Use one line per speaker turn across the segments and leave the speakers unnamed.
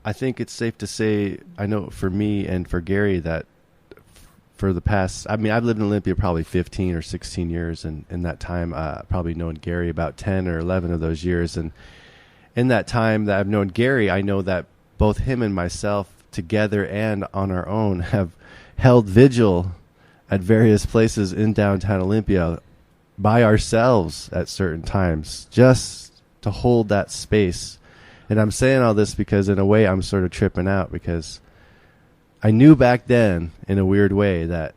I think it's safe to say, I know for me and for Gary, that for the past, I mean, I've lived in Olympia probably 15 or 16 years, and in that time, probably known Gary about 10 or 11 of those years. And in that time that I've known Gary, I know that both him and myself, together and on our own, have held vigil at various places in downtown Olympia by ourselves at certain times, just to hold that space. And I'm saying all this because in a way I'm sort of tripping out, because I knew back then in a weird way that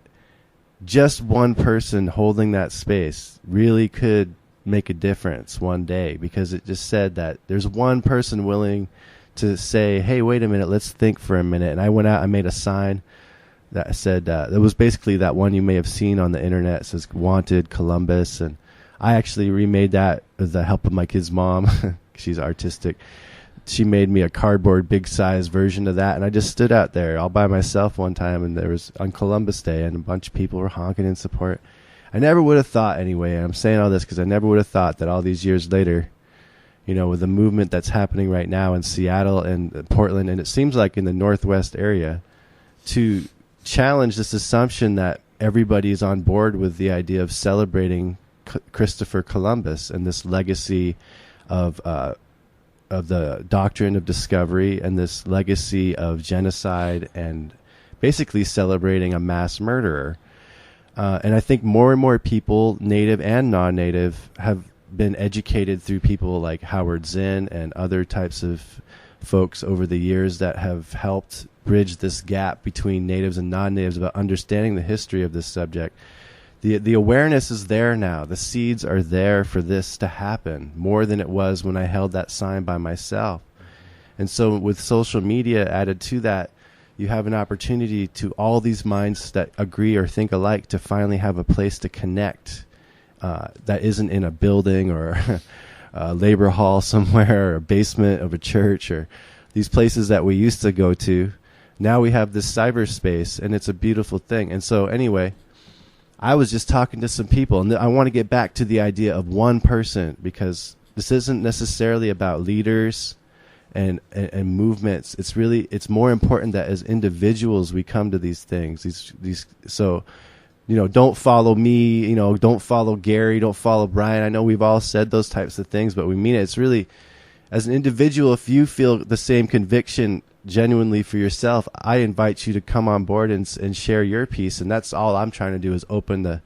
just one person holding that space really could make a difference one day, because it just said that there's one person willing to say, hey, wait a minute, let's think for a minute. And I went out and made a sign that said, it was basically that one you may have seen on the internet. It says, "Wanted Columbus." And I actually remade that with the help of my kid's mom. She's artistic. She made me a cardboard big size version of that, and I just stood out there all by myself one time, and there was on Columbus Day, and a bunch of people were honking in support. I never would have thought, anyway, and I'm saying all this because I never would have thought that all these years later, you know, with the movement that's happening right now in Seattle and Portland, and it seems like in the Northwest area, to challenge this assumption that everybody is on board with the idea of celebrating Christopher Columbus and this legacy of the doctrine of discovery and this legacy of genocide, and basically celebrating a mass murderer. And I think more and more people, native and non-native, have been educated through people like Howard Zinn and other types of folks over the years that have helped bridge this gap between natives and non-natives about understanding the history of this subject. The awareness is there now. The seeds are there for this to happen more than it was when I held that sign by myself. And so with social media added to that, you have an opportunity to all these minds that agree or think alike to finally have a place to connect that isn't in a building or a labor hall somewhere or a basement of a church or these places that we used to go to. Now we have this cyberspace, and it's a beautiful thing. And so anyway, I was just talking to some people, and I want to get back to the idea of one person, because this isn't necessarily about leaders and movements. It's more important that as individuals we come to these things. So, you know, don't follow me, you know, don't follow Gary, don't follow Brian. I know we've all said those types of things, but we mean it. It's really, as an individual, if you feel the same conviction genuinely for yourself, I invite you to come on board and share your piece. And that's all I'm trying to do, is open the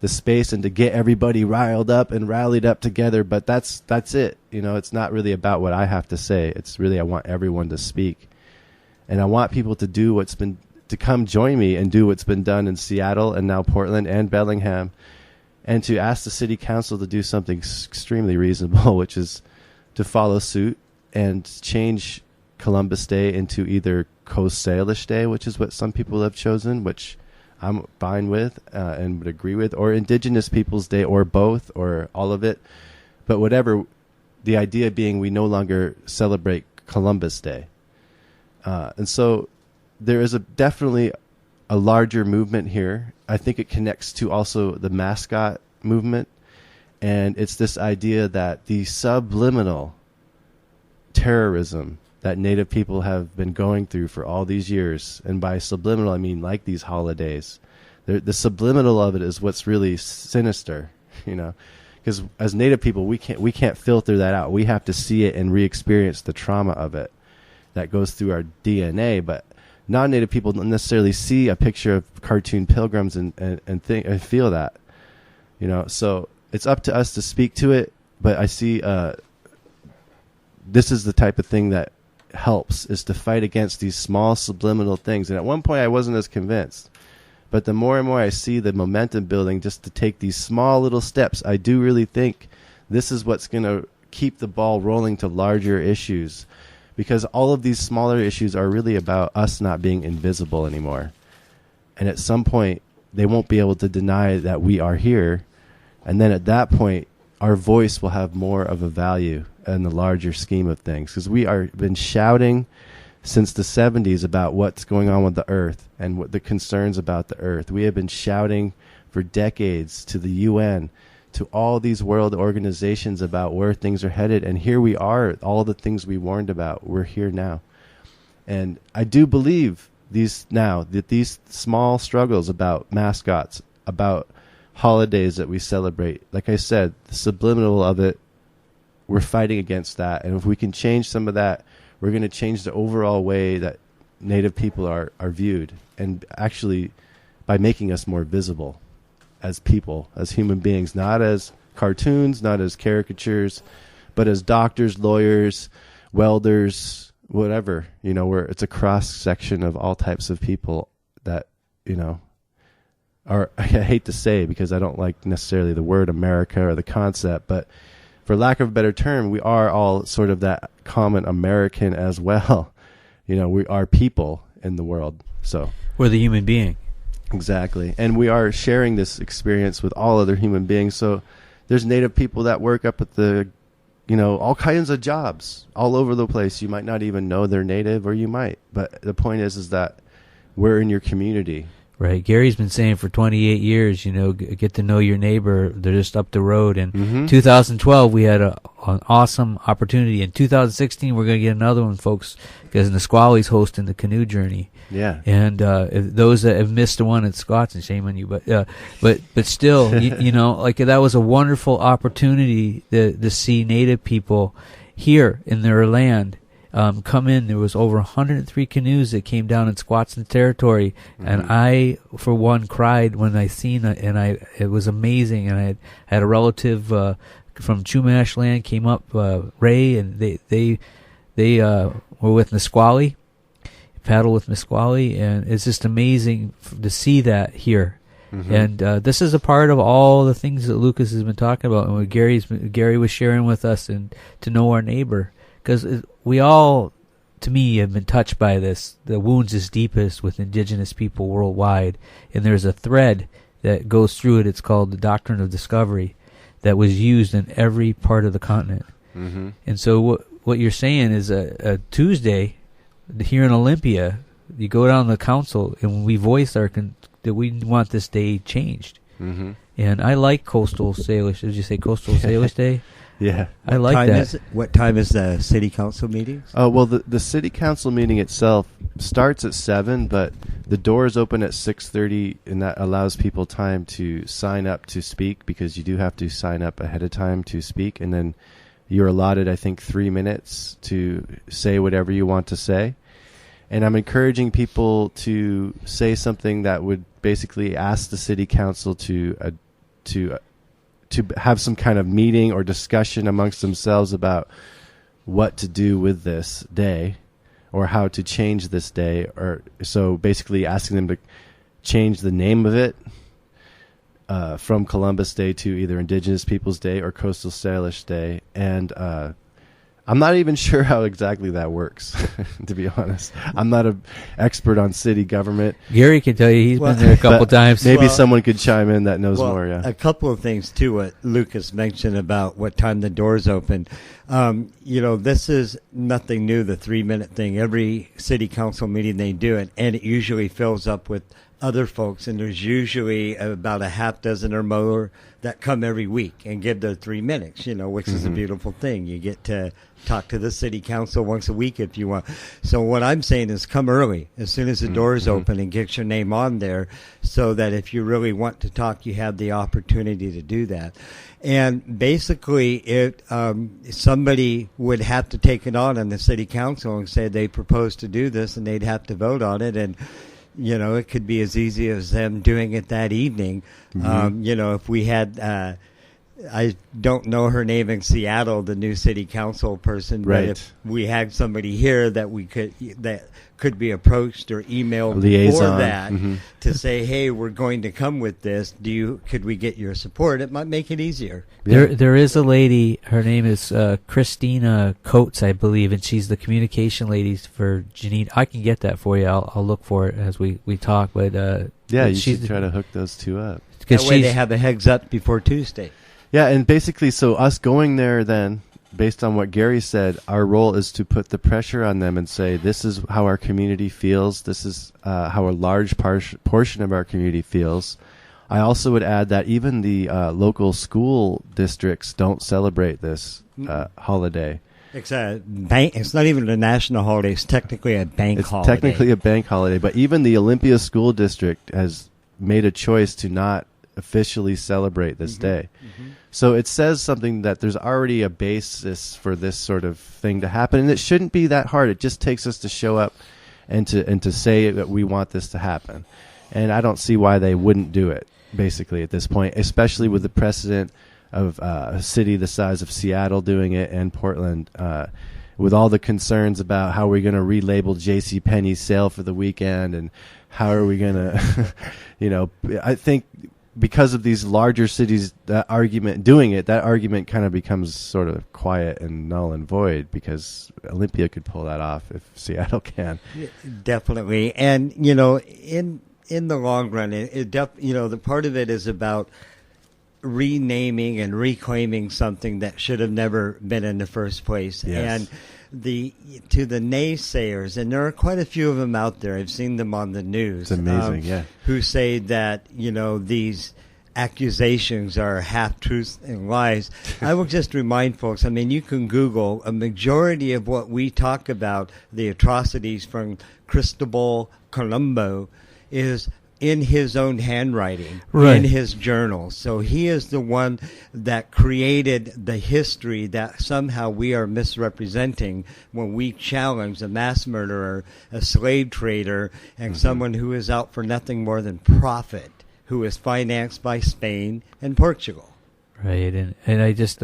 space and to get everybody riled up and rallied up together. But that's it. You know, it's not really about what I have to say. It's really, I want everyone to speak, and I want people to do to come join me and do what's been done in Seattle and now Portland and Bellingham, and to ask the city council to do something extremely reasonable, which is to follow suit and change Columbus Day into either Coast Salish Day, which is what some people have chosen, which I'm fine with and would agree with, or Indigenous Peoples Day, or both, or all of it. But whatever, the idea being we no longer celebrate Columbus Day. And so there is definitely a larger movement here. I think it connects to also the mascot movement. And it's this idea that the subliminal terrorism that Native people have been going through for all these years, and by subliminal I mean like these holidays, the subliminal of it is what's really sinister, you know, because as Native people we can't filter that out. We have to see it and re-experience the trauma of it that goes through our DNA. But non-Native people don't necessarily see a picture of cartoon pilgrims and think and feel that, you know. So it's up to us to speak to it. But I see this is the type of thing that helps, is to fight against these small subliminal things. And at one point I wasn't as convinced, but the more and more I see the momentum building just to take these small little steps, I do really think this is what's going to keep the ball rolling to larger issues, because all of these smaller issues are really about us not being invisible anymore. And at some point they won't be able to deny that we are here, and then at that point our voice will have more of a value in the larger scheme of things, because we are been shouting since the 70s about what's going on with the earth and what the concerns about the earth. We have been shouting for decades to the UN, to all these world organizations about where things are headed, and here we are, all the things we warned about, we're here now. And I do believe these small struggles about mascots, about holidays that we celebrate, like I said, the subliminal of it, we're fighting against that. And if we can change some of that, we're going to change the overall way that Native people are viewed, and actually by making us more visible as people, as human beings, not as cartoons, not as caricatures, but as doctors, lawyers, welders, whatever. Where it's a cross section of all types of people that are, I hate to say, because I don't like necessarily the word America or the concept, but for lack of a better term, we are all sort of that common American as well. We are people in the world. So
we're the human being.
Exactly. And we are sharing this experience with all other human beings. So there's Native people that work up at the, all kinds of jobs all over the place. You might not even know they're Native, or you might. But the point is that we're in your community.
Right. Gary's been saying for 28 years, get to know your neighbor. They're just up the road. And 2012, we had an awesome opportunity. In 2016, we're going to get another one, folks, because in the Nisqually's hosting the canoe journey.
Yeah.
And if those that have missed the one at Scott's, and shame on you, but still, like that was a wonderful opportunity to see Native people here in their land. Come in. There was over 103 canoes that came down in Squaxin territory, and I, for one, cried when I seen it, and it was amazing. And I had a relative from Chumash land came up, Ray, and they were with Nisqually, paddle with Nisqually, and it's just amazing to see that here. And this is a part of all the things that Lucas has been talking about, and what Gary was sharing with us, and to know our neighbor. Because we all, to me, have been touched by this. The wounds is deepest with Indigenous people worldwide. And there's a thread that goes through it. It's called the Doctrine of Discovery, that was used in every part of the continent. And so what you're saying is a Tuesday here in Olympia, you go down to the council, and we voice that we want this day changed. And I like Coastal Salish. Did you say Coastal Salish Day?
Yeah.
I like that.
What time is the city council meeting?
Oh, well, the city council meeting itself starts at 7, but the doors open at 6:30, and that allows people time to sign up to speak, because you do have to sign up ahead of time to speak, and then you're allotted, I think, 3 minutes to say whatever you want to say. And I'm encouraging people to say something that would basically ask the city council to have some kind of meeting or discussion amongst themselves about what to do with this day, or how to change this day. Or so basically asking them to change the name of it from Columbus Day to either Indigenous Peoples Day or Coastal Salish Day. And I'm not even sure how exactly that works, to be honest. I'm not an expert on city government.
Gary can tell you, he's been there a couple times.
Maybe someone could chime in that knows more, yeah.
A couple of things, too, what Lucas mentioned about what time the doors open. This is nothing new, the 3-minute thing. Every city council meeting they do it, and it usually fills up with other folks, and there's usually about a half dozen or more that come every week and give their 3 minutes, which is a beautiful thing. You get to talk to the city council once a week if you want. So what I'm saying is come early, as soon as the doors open, and get your name on there, so that if you really want to talk, you have the opportunity to do that. And basically, somebody would have to take it on the city council and say they propose to do this, and they'd have to vote on it. And it could be as easy as them doing it that evening. If we had, I don't know her name in Seattle, the new city council person,
right.
But if we had somebody here that could be approached or emailed
Liaison.
for that to say, hey, we're going to come with this. Could we get your support? It might make it easier.
Yeah. There is a lady, her name is Christina Coates, I believe, and she's the communication lady for Janine. I can get that for you. I'll look for it as we talk. But
you should try to hook those two up.
That way they have a heads up before Tuesday. Yeah,
and basically, so us going there then, based on what Gary said, our role is to put the pressure on them and say, this is how our community feels. This is how a large portion of our community feels. I also would add that even the local school districts don't celebrate this holiday.
It's a bank. It's not even a national holiday. It's technically a bank holiday.
It's technically a bank holiday, but even the Olympia School District has made a choice to not officially celebrate this day. Mm-hmm. So it says something that there's already a basis for this sort of thing to happen, and it shouldn't be that hard. It just takes us to show up and to say that we want this to happen. And I don't see why they wouldn't do it, basically, at this point, especially with the precedent of a city the size of Seattle doing it and Portland, with all the concerns about how we're going to relabel JCPenney's sale for the weekend and how are we going to, I think because of these larger cities, that argument kind of becomes sort of quiet and null and void because Olympia could pull that off if Seattle can.
Definitely. And, in the long run, the part of it is about renaming and reclaiming something that should have never been in the first place.
Yes.
And to the naysayers, and there are quite a few of them out there. I've seen them on the news.
It's amazing, yeah.
Who say that, these accusations are half-truths and lies. I will just remind folks, you can Google a majority of what we talk about, the atrocities from Cristobal Colombo, is in his own handwriting,
right,
in his journal. So he is the one that created the history that somehow we are misrepresenting when we challenge a mass murderer, a slave trader, and someone who is out for nothing more than profit, who is financed by Spain and Portugal.
Right, and I just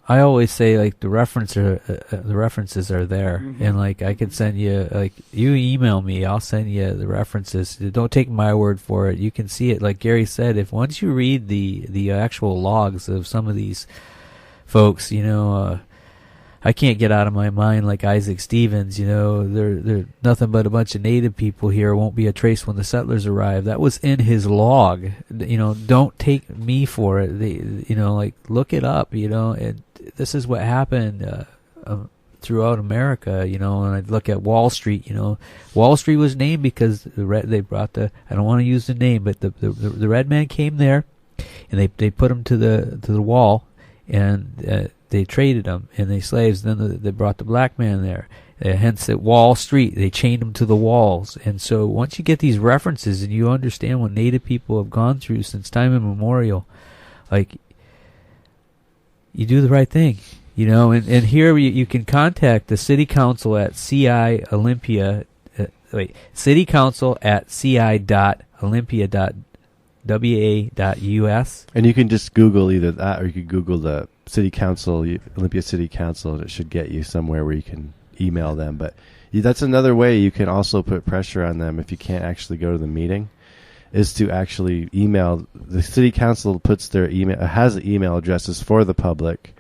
I always say, like, the references are there, and like I can send you, like, you email me, I'll send you the references. Don't take my word for it. You can see it. Like Gary said, if once you read the actual logs of some of these folks, I can't get out of my mind, like Isaac Stevens, they're nothing but a bunch of native people here. Won't be a trace when the settlers arrive. That was in his log. Don't take me for it. Look it up. And this is what happened throughout America. And I look at Wall Street. Wall Street was named because they brought I don't want to use the name, but the red man came there, and they put him to the wall, and they traded them and they slaves. Then they brought the black man there. Hence at Wall Street, they chained him to the walls. And so once you get these references and you understand what Native people have gone through since time immemorial, like, you do the right thing, And here you can contact the city council at city council at ci.olympia.wa.us.
And you can just Google either that, or you could Google the City Council, Olympia City Council, and it should get you somewhere where you can email them. But that's another way you can also put pressure on them if you can't actually go to the meeting, is to actually email. The City Council puts their has email addresses for the public,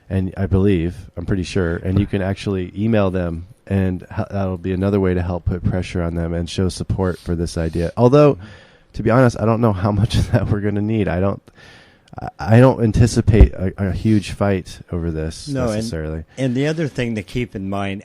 and I'm pretty sure, and you can actually email them, and that'll be another way to help put pressure on them and show support for this idea. Although, to be honest, I don't know how much of that we're going to need. I don't anticipate a huge fight over this necessarily.
And the other thing to keep in mind,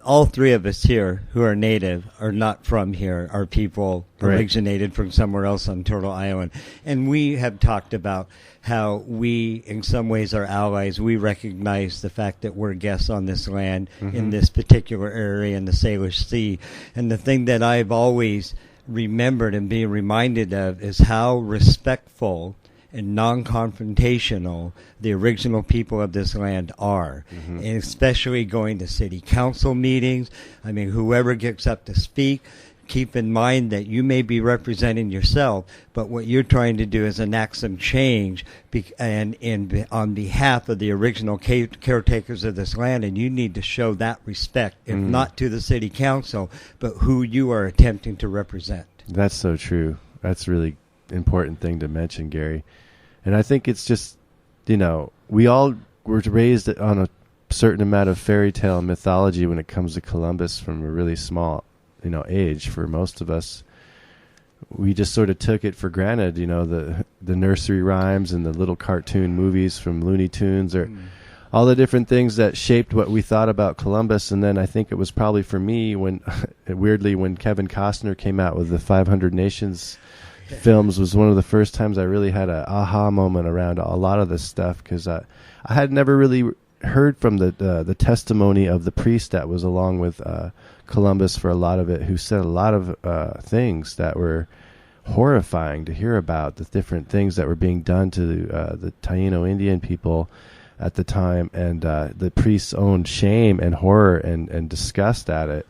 all three of us here who are native are not from here. Our people originated from somewhere else on Turtle Island. And we have talked about how we, in some ways, are allies. We recognize the fact that we're guests on this land, in this particular area in the Salish Sea. And the thing that I've always remembered and being reminded of is how respectful and non-confrontational the original people of this land are, and especially going to city council meetings. Whoever gets up to speak, keep in mind that you may be representing yourself, but what you're trying to do is enact some change on behalf of the original caretakers of this land, and you need to show that respect, if not to the city council, but who you are attempting to represent.
That's so true. That's a really important thing to mention, Gary. And I think it's just, we all were raised on a certain amount of fairy tale mythology when it comes to Columbus from a really small age. For most of us, we just sort of took it for granted, the nursery rhymes and the little cartoon movies from Looney Tunes, or all the different things that shaped what we thought about Columbus. And then I think it was probably for me when Kevin Costner came out with the 500 Nations films was one of the first times I really had a aha moment around a lot of this stuff, because I had never really heard from the testimony of the priest that was along with Columbus for a lot of it, who said a lot of things that were horrifying to hear about, the different things that were being done to the Taino Indian people at the time, and the priest's own shame and horror and disgust at it.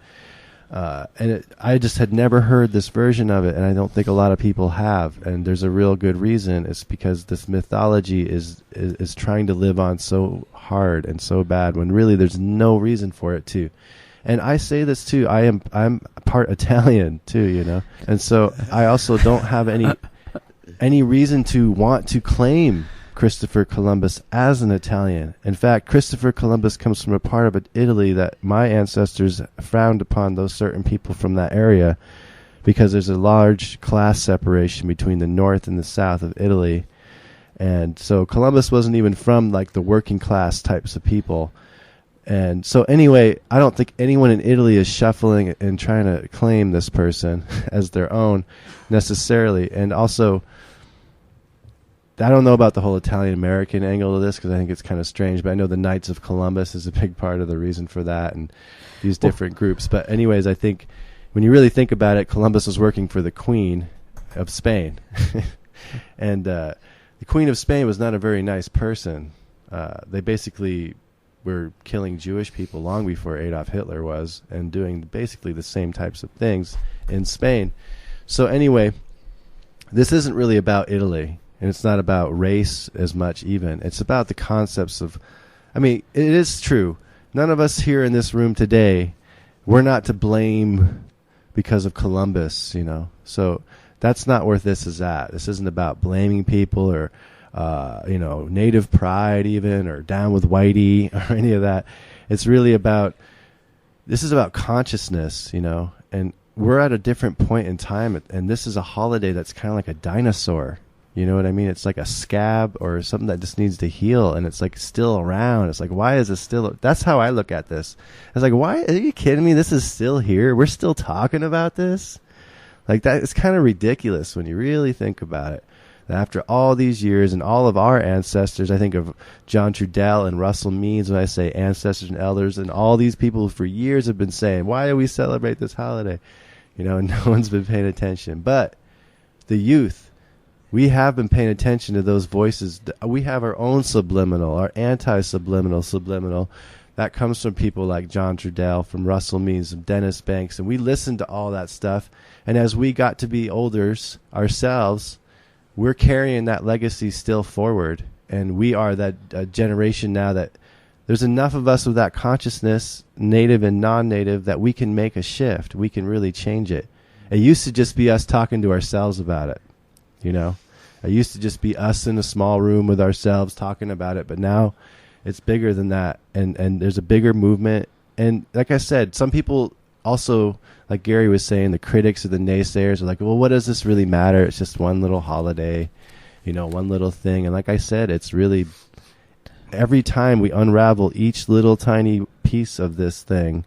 I just had never heard this version of it, and I don't think a lot of people have. And there's a real good reason. It's because this mythology is trying to live on so hard and so bad, when really there's no reason for it to. And I say this too. I'm part Italian too, you know, and so I also don't have any reason to want to claim Christopher Columbus as an Italian. In fact, Christopher Columbus comes from a part of Italy that my ancestors frowned upon those certain people from that area, because there's a large class separation between the north and the south of Italy. And so Columbus wasn't even from like the working class types of people. And so anyway, I don't think anyone in Italy is shuffling and trying to claim this person as their own necessarily. And also, I don't know about the whole Italian-American angle of this, because I think it's kind of strange, but I know the Knights of Columbus is a big part of the reason for that, and these different groups. But anyways, I think when you really think about it, Columbus was working for the Queen of Spain. And the Queen of Spain was not a very nice person. They basically were killing Jewish people long before Adolf Hitler was, and doing basically the same types of things in Spain. So anyway, this isn't really about Italy. And it's not about race as much even. It's about the concepts of, I mean, it is true. None of us here in this room today, we're not to blame because of Columbus, you know. So that's not where this is at. This isn't about blaming people or, you know, native pride even, or down with Whitey or any of that. It's really about, this is about consciousness, you know. And we're at a different point in time. And this is a holiday that's kind of like a dinosaur. You know what I mean? It's like a scab or something that just needs to heal, and it's like still around. It's like, why is it still? That's how I look at this. It's like, why? Are you kidding me? This is still here. We're still talking about this? Like, that is kind of ridiculous when you really think about it. That after all these years and all of our ancestors, I think of John Trudell and Russell Means when I say ancestors and elders, and all these people for years have been saying, why do we celebrate this holiday? You know, and no one's been paying attention. But the youth, we have been paying attention to those voices. We have our own subliminal, our anti-subliminal, that comes from people like John Trudell, from Russell Means, from Dennis Banks, and we listened to all that stuff. And as we got to be olders ourselves, we're carrying that legacy still forward. And we are that generation now that there's enough of us with that consciousness, native and non-native, that we can make a shift. We can really change it. It used to just be us talking to ourselves about it, you know. It used to just be us in a small room with ourselves talking about it, but now it's bigger than that, and there's a bigger movement. And like I said, some people also, like Gary was saying, the critics or the naysayers are like, well, what does this really matter? It's just one little holiday, you know, one little thing. And like I said, it's really, every time we unravel each little tiny piece of this thing,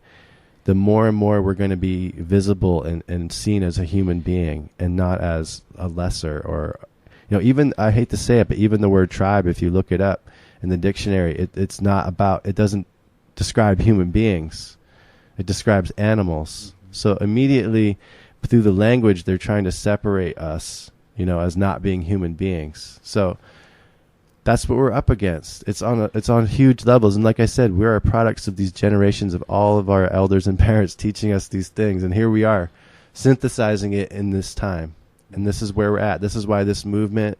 the more and more we're going to be visible and seen as a human being, and not as a lesser, or, you know, even, I hate to say it, but even the word tribe, if you look it up in the dictionary, it's not about, it doesn't describe human beings. It describes animals. So immediately through the language, they're trying to separate us, you know, as not being human beings. So that's what we're up against. It's on huge levels. And like I said, we're products of these generations of all of our elders and parents teaching us these things. And here we are synthesizing it in this time. And this is where we're at. This is why this movement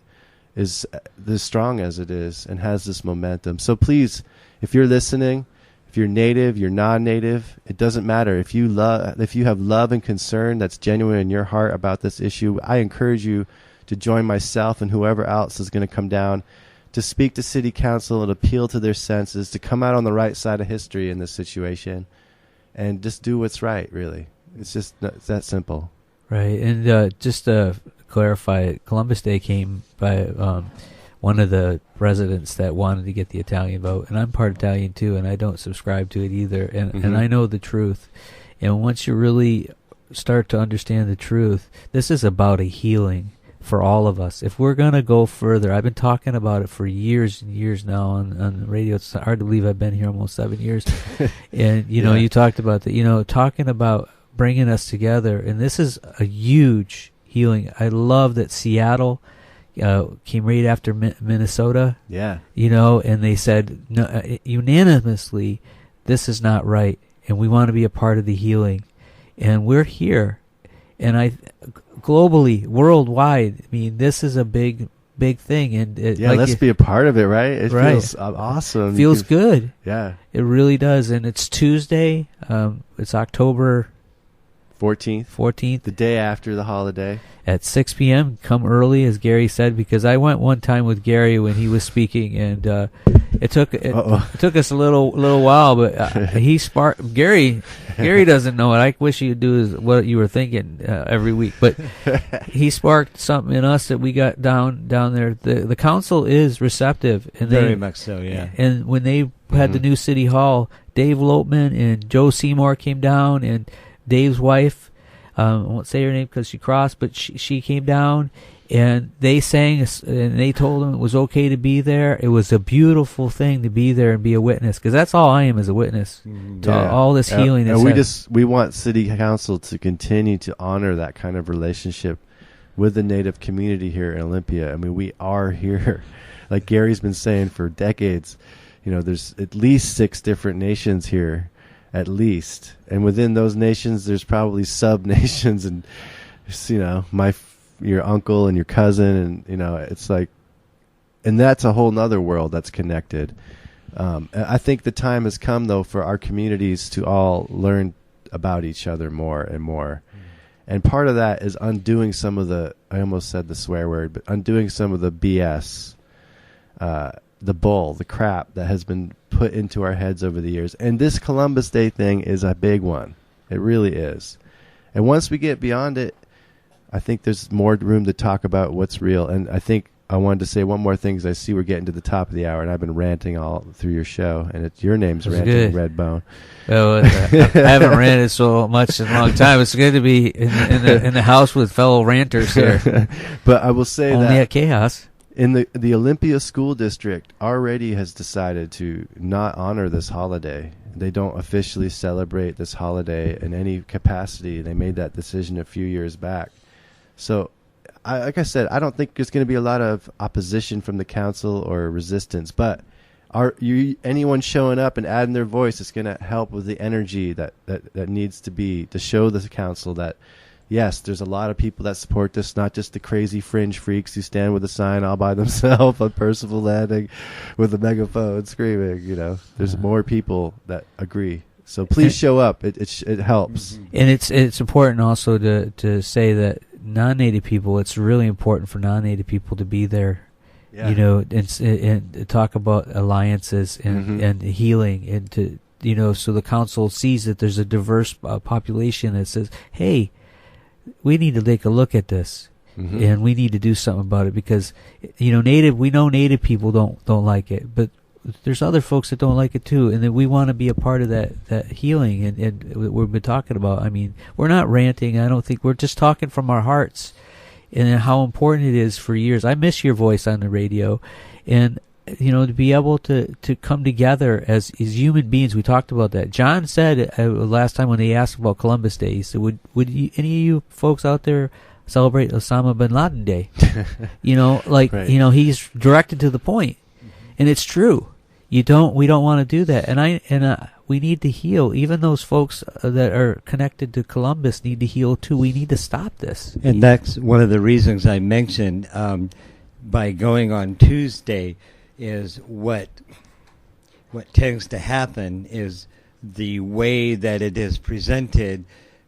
is as strong as it is and has this momentum. So please, if you're listening, if you're native, you're non-native, it doesn't matter. If you have love and concern that's genuine in your heart about this issue, I encourage you to join myself and whoever else is going to come down to speak to city council and appeal to their senses, to come out on the right side of history in this situation and just do what's right, really. It's that simple.
Right, and just to clarify, Columbus Day came by one of the presidents that wanted to get the Italian vote, and I'm part Italian too, and I don't subscribe to it either, and I know the truth. And once you really start to understand the truth, this is about a healing for all of us. If we're going to go further, I've been talking about it for years and years now on the radio. It's hard to believe I've been here almost 7 years. And, you know, you talked about that, you know, talking about bringing us together. And this is a huge healing. I love that Seattle came right after Minnesota.
Yeah.
You know, and they said unanimously, this is not right, and we want to be a part of the healing. And we're here. And globally, worldwide, I mean, this is a big thing. And
let's be a part of it, right? It feels awesome.
It feels good.
Yeah.
It really does. And it's Tuesday. It's October
14th. The day after the holiday.
At 6 p.m. Come early, as Gary said, because I went one time with Gary when he was speaking, and it took us a little while, but he sparked. Gary doesn't know it. I wish he'd do what you were thinking every week, but he sparked something in us that we got down there. The council is receptive, and
very much so. Yeah.
And when they had the new city hall, Dave Lopman and Joe Seymour came down, and Dave's wife, I won't say her name because she crossed, but she came down, and they sang, and they told him it was okay to be there. It was a beautiful thing to be there and be a witness, because that's all I am, is a witness to all this healing.
And we want City Council to continue to honor that kind of relationship with the Native community here in Olympia. I mean, we are here, like Gary's been saying for decades. You know, there's at least 6 different nations here. At least, and within those nations, there's probably sub-nations, and you know, your uncle and your cousin, and you know, it's like, and that's a whole nother world that's connected. I think the time has come, though, for our communities to all learn about each other more and more, and part of that is undoing some of the, I almost said the swear word, but undoing some of the BS, the bull, the crap that has been put into our heads over the years. And this Columbus Day thing is a big one. It really is. And once we get beyond it, I think there's more room to talk about what's real. And I think I wanted to say one more thing, because I see we're getting to the top of the hour, and I've been ranting all through your show, and your name's Ranting Redbone.
Oh, I haven't ranted so much in a long time. It's good to be in the house with fellow ranters here.
But I will say
only at Chaos.
In the Olympia School District already has decided to not honor this holiday. They don't officially celebrate this holiday in any capacity. They made that decision a few years back. So, like I said, I don't think there's going to be a lot of opposition from the council or resistance. But anyone showing up and adding their voice is going to help with the energy that needs to be, to show the council that, yes, there's a lot of people that support this, not just the crazy fringe freaks who stand with a sign all by themselves on Percival Landing with a megaphone screaming. You know, there's more people that agree. So please show up. It helps.
And it's important also to say that non-Native people, it's really important for non-Native people to be there. Yeah. You know, and talk about alliances and healing, and to, you know, so the council sees that there's a diverse population that says, hey, we need to take a look at this, and we need to do something about it, because, you know, we know Native people don't like it, but there's other folks that don't like it too, and that we want to be a part of that healing, and we've been talking about. I mean, we're not ranting. I don't think we're just talking from our hearts, and how important it is for years. I miss your voice on the radio, and you know, to be able to come together as human beings. We talked about that. John said last time when they asked about Columbus Day, he said, would any of you folks out there celebrate Osama bin Laden Day? You know, like, right. You know, he's directed to the point, and it's true. We don't want to do that, and we need to heal. Even those folks that are connected to Columbus need to heal too. We need to stop this.
And that's one of the reasons I mentioned by going on Tuesday. Is what tends to happen is the way that it is presented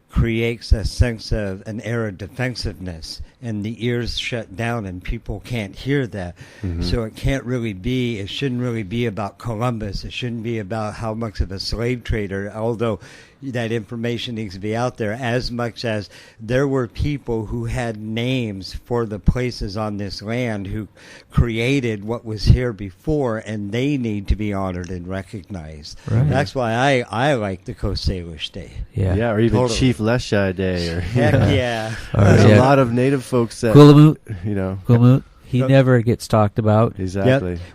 creates a sense of an air of defensiveness, and the ears shut down and people can't hear that. So it shouldn't really be about Columbus. It shouldn't be about how much of a slave trader, although that information needs to be out there, as much as there were people who had names for the places on this land who created what was here before, and they need to be honored and recognized.
Right.
That's why I like the Coast Salish Day.
Yeah.
or even
Totally.
Chief Leshai Day, or
Heck yeah.
there's
Yeah.
a lot of native folks that
Guillemot,
you know
Guillemot, he never gets talked about.
exactly.